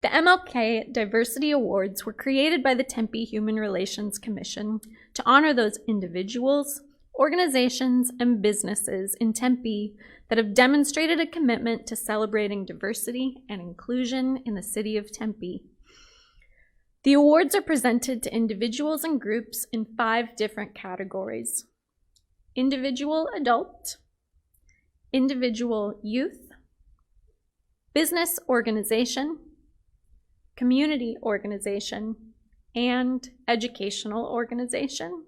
The MLK Diversity Awards were created by the Tempe Human Relations Commission to honor those individuals, organizations, and businesses in Tempe that have demonstrated a commitment to celebrating diversity and inclusion in the city of Tempe. The awards are presented to individuals and groups in 5 different categories: individual adult, individual youth, business organization, community organization, and educational organization.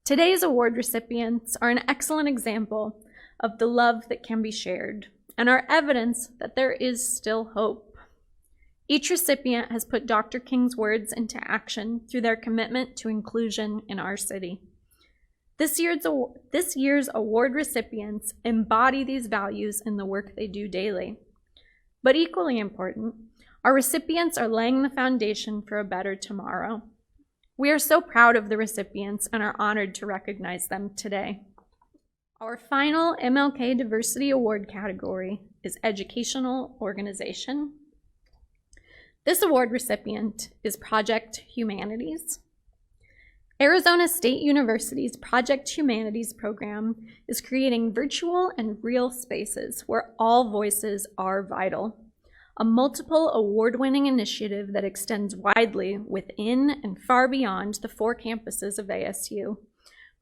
Today's award recipients are an excellent example of the love that can be shared and are evidence that there is still hope. Each recipient has put Dr. King's words into action through their commitment to inclusion in our city. This year's award recipients embody these values in the work they do daily. But equally important, our recipients are laying the foundation for a better tomorrow. We are so proud of the recipients and are honored to recognize them today. Our final MLK Diversity Award category is Educational Organization. This award recipient is Project Humanities. Arizona State University's Project Humanities program is creating virtual and real spaces where all voices are vital. A multiple award-winning initiative that extends widely within and far beyond the 4 campuses of ASU.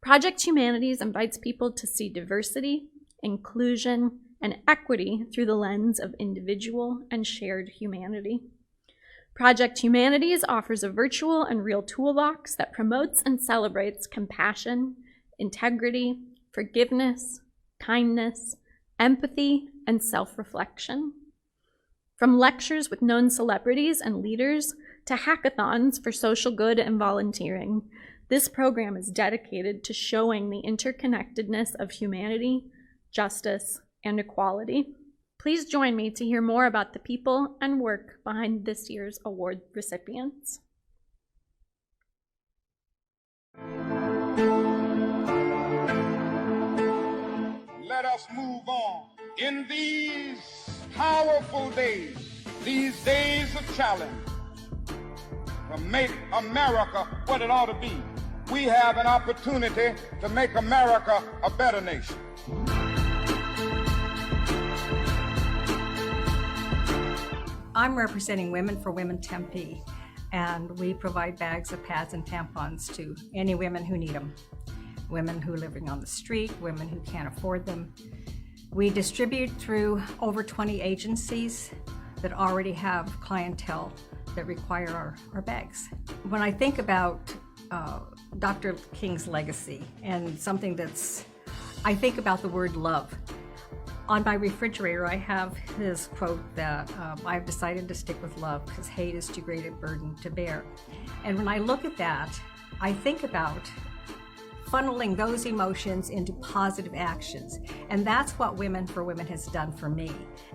Project Humanities invites people to see diversity, inclusion, and equity through the lens of individual and shared humanity. Project Humanities offers a virtual and real toolbox that promotes and celebrates compassion, integrity, forgiveness, kindness, empathy, and self-reflection. From lectures with known celebrities and leaders to hackathons for social good and volunteering, this program is dedicated to showing the interconnectedness of humanity, justice, and equality. Please join me to hear more about the people and work behind this year's award recipients. Let us move on. In these powerful days, these days of challenge, to make America what it ought to be, we have an opportunity to make America a better nation. I'm representing Women for Women Tempe, and we provide bags of pads and tampons to any women who need them. Women who are living on the street, women who can't afford them. We distribute through over 20 agencies that already have clientele that require our bags. When I think about Dr. King's legacy and something I think about the word love. On my refrigerator, I have his quote that I've decided to stick with love because hate is too great a burden to bear. And when I look at that, I think about funneling those emotions into positive actions. And that's what Women for Women has done for me.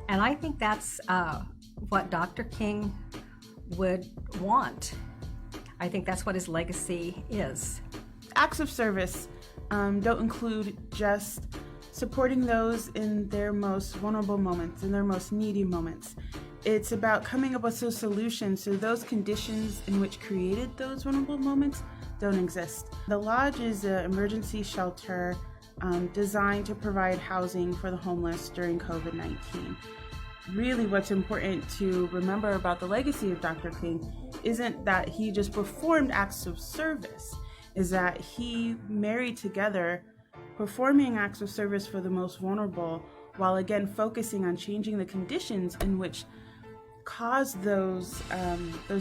And I think that's what Dr. King would want. I think that's what his legacy is. Acts of service don't include just supporting those in their most vulnerable moments, in their most needy moments. It's about coming up with a solution so those conditions in which created those vulnerable moments don't exist. The Lodge is an emergency shelter designed to provide housing for the homeless during COVID-19. Really what's important to remember about the legacy of Dr. King isn't that he just performed acts of service, is that he married together performing acts of service for the most vulnerable while again focusing on changing the conditions in which caused those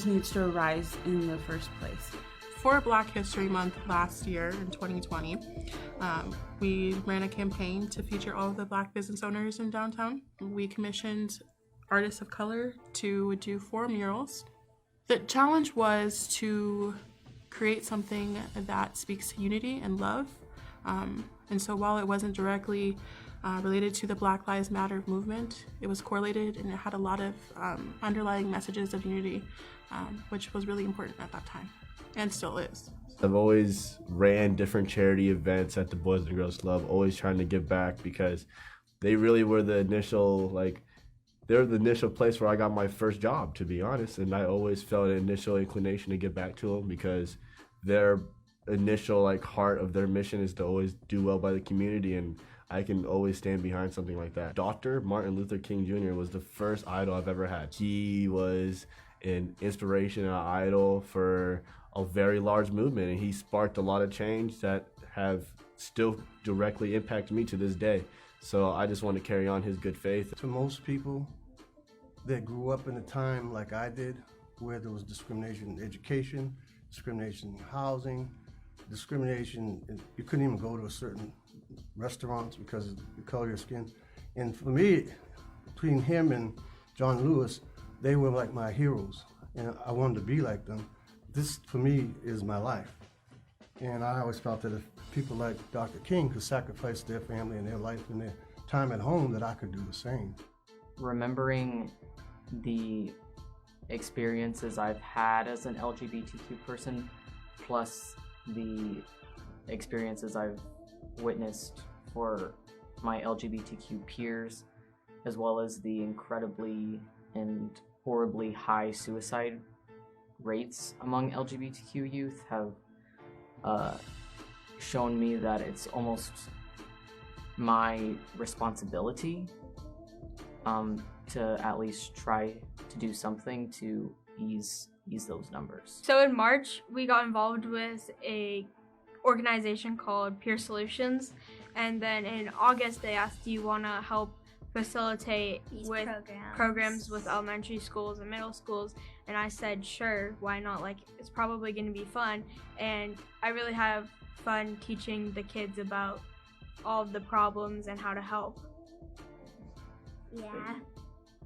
needs to arise in the first place. For Black History Month last year in 2020, we ran a campaign to feature all of the Black business owners in downtown. We commissioned artists of color to do 4 murals. The challenge was to create something that speaks to unity and love. And so while it wasn't directly related to the Black Lives Matter movement, it was correlated and it had a lot of underlying messages of unity, which was really important at that time. And still is. I've always ran different charity events at the Boys and Girls Club, always trying to give back because they really were the initial they're the initial place where I got my first job, to be honest. And I always felt an initial inclination to give back to them because their initial heart of their mission is to always do well by the community, and I can always stand behind something like that. Dr. Martin Luther King Jr. was the first idol I've ever had. He was an inspiration and an idol for a very large movement, and he sparked a lot of change that have still directly impacted me to this day. So I just want to carry on his good faith. To most people that grew up in a time like I did, where there was discrimination in education, discrimination in housing, discrimination, you couldn't even go to a certain restaurants because of the color of your skin. And for me, between him and John Lewis, they were like my heroes, and I wanted to be like them. This, for me, is my life. And I always felt that if people like Dr. King could sacrifice their family and their life and their time at home, that I could do the same. Remembering the experiences I've had as an LGBTQ person, plus the experiences I've witnessed for my LGBTQ peers, as well as the incredibly and horribly high suicide rates among LGBTQ youth, have shown me that it's almost my responsibility to at least try to do something to ease those numbers. So in March, we got involved with a organization called Peer Solutions, and then in August they asked, do you want to help facilitate these with programs with elementary schools and middle schools? And I said, sure, why not? It's probably going to be fun, and I really have fun teaching the kids about all of the problems and how to help. Yeah,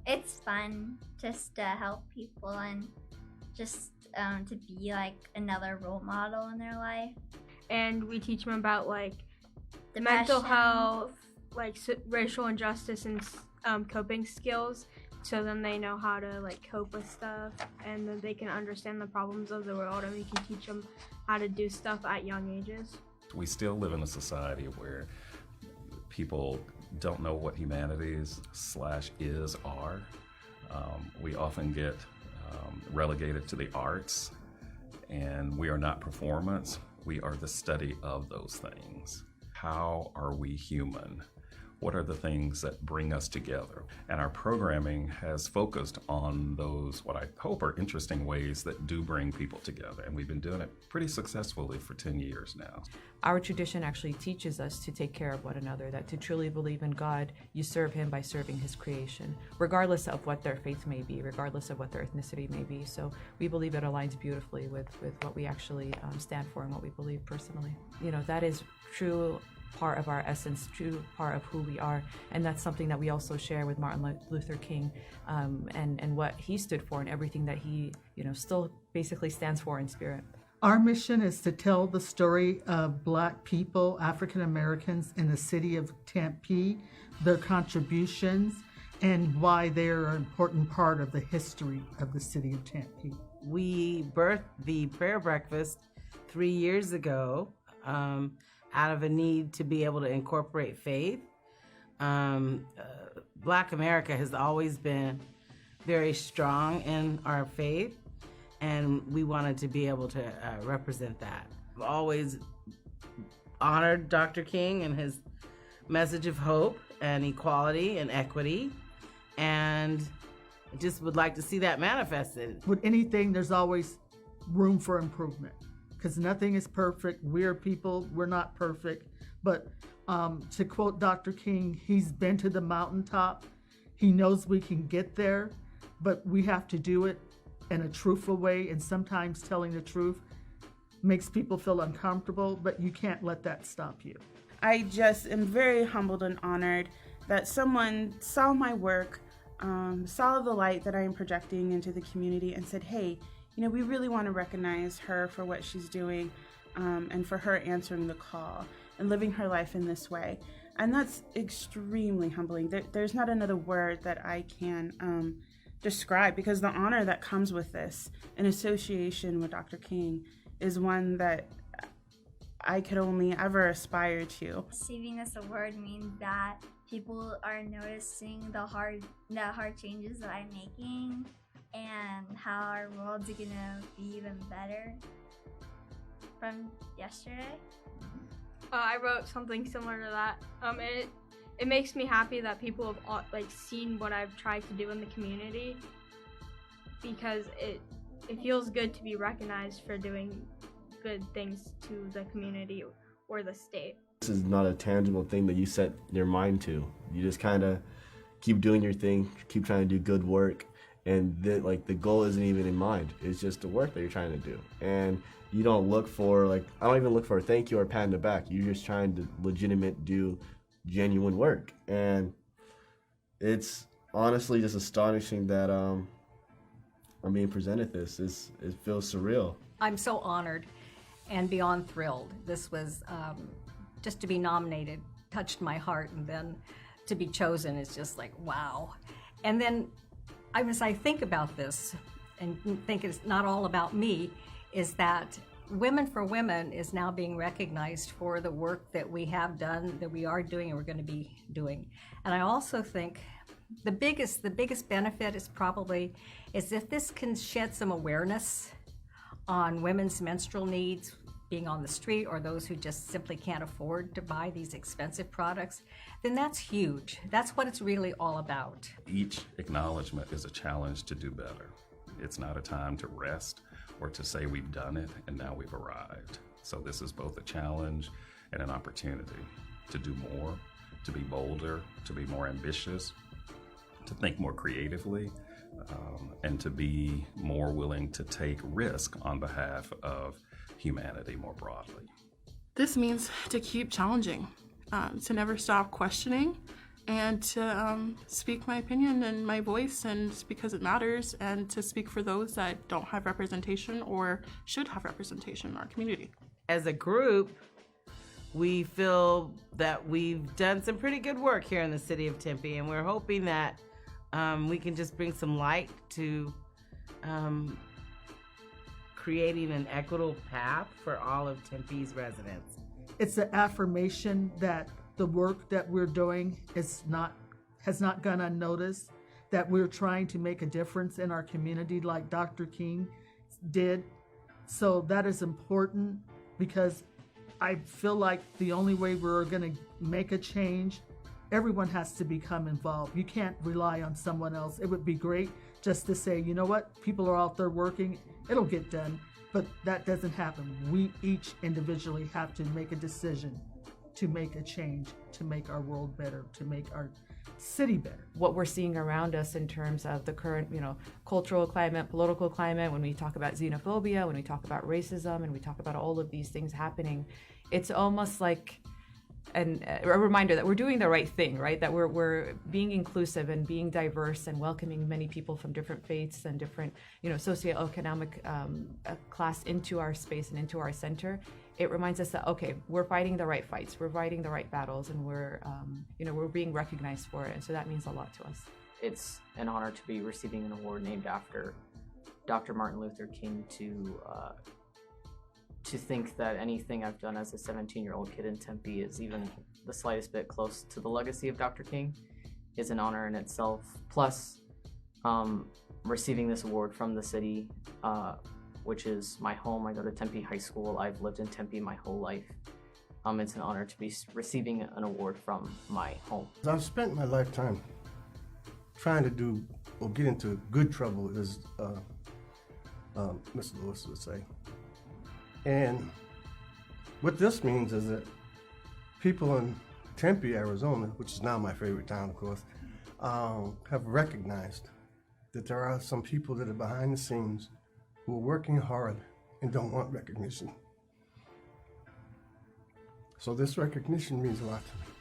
it's fun just to help people and just to be another role model in their life. And we teach them about Depression. mental health, racial injustice, and coping skills, so then they know how to cope with stuff, and then they can understand the problems of the world, and we can teach them how to do stuff at young ages. We still live in a society where people don't know what humanities /are. We often get relegated to the arts, and we are not performance. We are the study of those things. How are we human? What are the things that bring us together? And our programming has focused on those, what I hope are interesting ways that do bring people together. And we've been doing it pretty successfully for 10 years now. Our tradition actually teaches us to take care of one another, that to truly believe in God, you serve Him by serving His creation, regardless of what their faith may be, regardless of what their ethnicity may be. So we believe it aligns beautifully with what we actually stand for and what we believe personally. That is true part of our essence, true part of who we are, and that's something that we also share with Martin Luther King, and what he stood for and everything that he still basically stands for in spirit. Our mission is to tell the story of Black people, African Americans in the city of Tempe, their contributions, and why they're an important part of the history of the city of Tempe. We birthed the prayer breakfast 3 years ago out of a need to be able to incorporate faith. Black America has always been very strong in our faith, and we wanted to be able to represent that. I've always honored Dr. King and his message of hope and equality and equity, and just would like to see that manifested. With anything, there's always room for improvement, because nothing is perfect. We're people, we're not perfect. But to quote Dr. King, he's been to the mountaintop. He knows we can get there, but we have to do it in a truthful way, and sometimes telling the truth makes people feel uncomfortable, but you can't let that stop you. I just am very humbled and honored that someone saw my work, saw the light that I am projecting into the community, and said, hey, we really want to recognize her for what she's doing, and for her answering the call and living her life in this way. And that's extremely humbling. There's not another word that I can describe, because the honor that comes with this in association with Dr. King is one that I could only ever aspire to. Receiving this award means that people are noticing the hard changes that I'm making and how our world's gonna be even better from yesterday. I wrote something similar to that. It makes me happy that people have like seen what I've tried to do in the community, because it feels good to be recognized for doing good things to the community or the state. This is not a tangible thing that you set your mind to. You just kind of keep doing your thing, keep trying to do good work, and the goal isn't even in mind. It's just the work that you're trying to do. And you don't look for, I don't even look for a thank you or a pat in the back. You're just trying to do genuine work. And it's honestly just astonishing that I'm being presented this. It feels surreal. I'm so honored and beyond thrilled. This was just to be nominated touched my heart, and then to be chosen is just like, wow. And then as I think about this and think it's not all about me, is that Women for Women is now being recognized for the work that we have done, that we are doing, and we're going to be doing. And I also think the biggest benefit is if this can shed some awareness on women's menstrual needs, being on the street, or those who just simply can't afford to buy these expensive products, then that's huge. That's what it's really all about. Each acknowledgement is a challenge to do better. It's not a time to rest or to say we've done it and now we've arrived. So this is both a challenge and an opportunity to do more, to be bolder, to be more ambitious, to think more creatively, and to be more willing to take risk on behalf of humanity more broadly. This means to keep challenging, to never stop questioning, and to speak my opinion and my voice, and because it matters, and to speak for those that don't have representation or should have representation in our community. As a group, we feel that we've done some pretty good work here in the city of Tempe, and we're hoping that we can just bring some light to creating an equitable path for all of Tempe's residents. It's an affirmation that the work that we're doing has not gone unnoticed, that we're trying to make a difference in our community like Dr. King did. So that is important, because I feel like the only way we're going to make a change, everyone has to become involved. You can't rely on someone else. It would be great just to say, you know what, people are out there working, it'll get done. But that doesn't happen. We each individually have to make a decision to make a change, to make our world better, to make our city better. What we're seeing around us in terms of the current, cultural climate, political climate, when we talk about xenophobia, when we talk about racism, and we talk about all of these things happening, it's almost like a reminder that we're doing the right thing, right? That we're being inclusive and being diverse and welcoming many people from different faiths and different, socioeconomic class into our space and into our center. It reminds us that, okay, we're fighting the right fights, we're fighting the right battles, and we're being recognized for it. And so that means a lot to us. It's an honor to be receiving an award named after Dr. Martin Luther King, to think that anything I've done as a 17-year-old kid in Tempe is even the slightest bit close to the legacy of Dr. King is an honor in itself. Plus, receiving this award from the city, which is my home. I go to Tempe High School. I've lived in Tempe my whole life. It's an honor to be receiving an award from my home. I've spent my lifetime trying to get into good trouble, as Mr. Lewis would say. And what this means is that people in Tempe, Arizona, which is now my favorite town, of course, have recognized that there are some people that are behind the scenes who are working hard and don't want recognition. So this recognition means a lot to me.